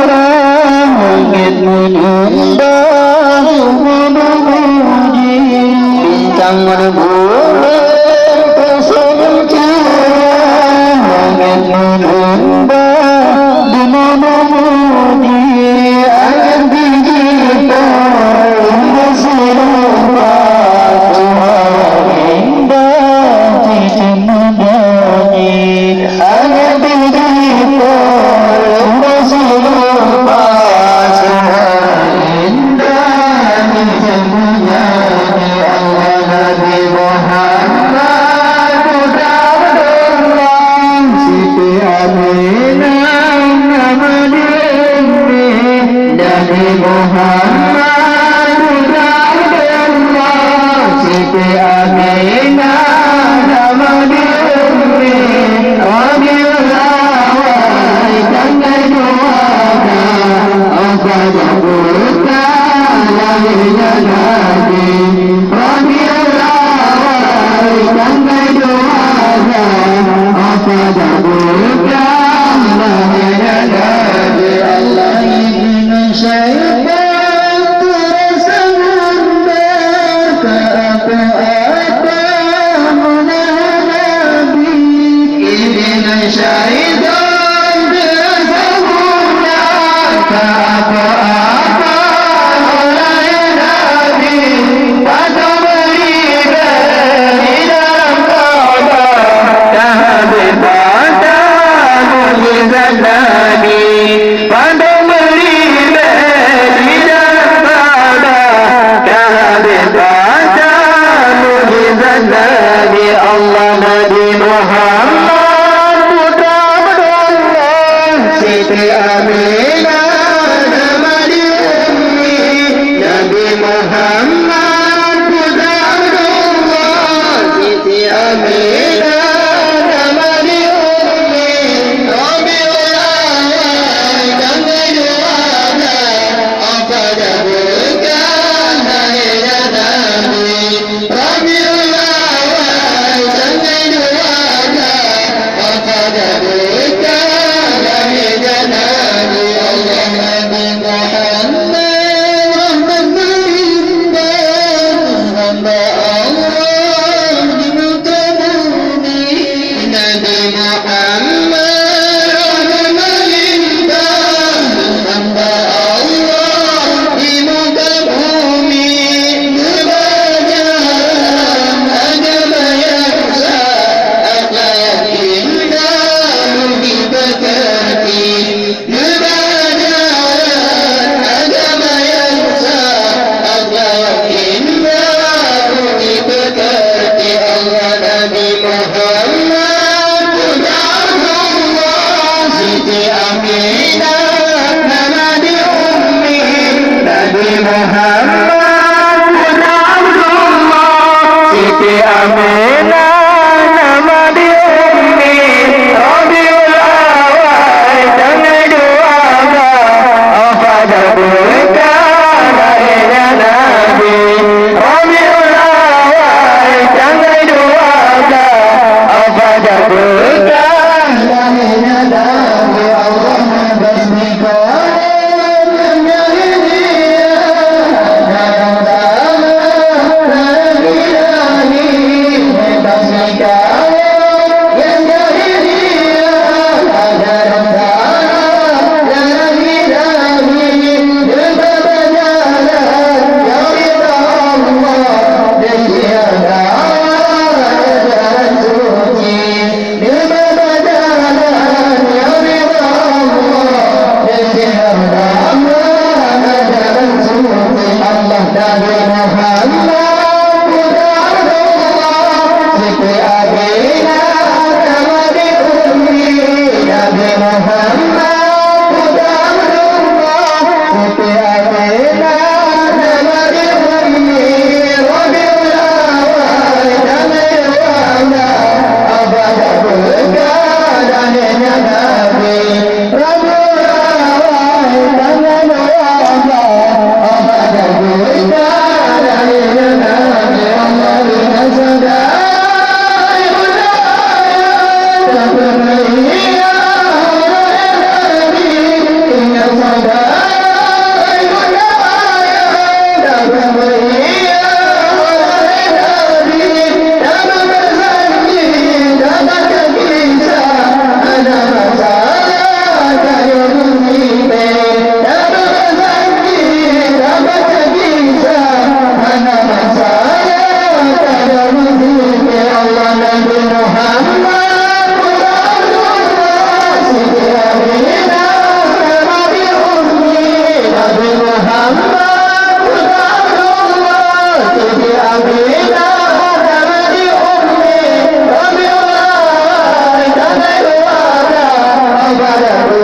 langit menyembah memuji bintang berbulan kesencang langit menyembah memuji air digitar indah serupa Tuhan indah cincin menyanyi air digitar indah serupa Tuhan indah cincin menyanyi Allah Nabi Muhammad putra Abdullah Siti Aminah nama diri Nabi Muhammad putra Abdullah Siti Aminah nama diri Rabiullah tanggal doakan apa jabulkan lahirnya Nabi Rabiullah tanggal doakan apa jabulkan lahirnya Nabi Allah ibn syaitan terasa mundur ke apa-apa menahan Nabi ibn syaitan terasa mundur ke apa-apa menahan Nabi pada beribadah di dalam Kaabah tahbib pada mukjizat Nabi pada beribadah di dalam Kaabah tahbib pada mukjizat Nabi Allah Nabi Muhammad putra Abdullah Siti Aminah nama diri Nabi Muhammad putra Abdullah Siti Aminah nama diri Rabiullah tanggal doakan apa jabulkan lahirnya Nabi Rabiullah tanggal doakan apa jabulkan lahirnya Nabi Allah Nabi Muhammad rahmat melindah أفاد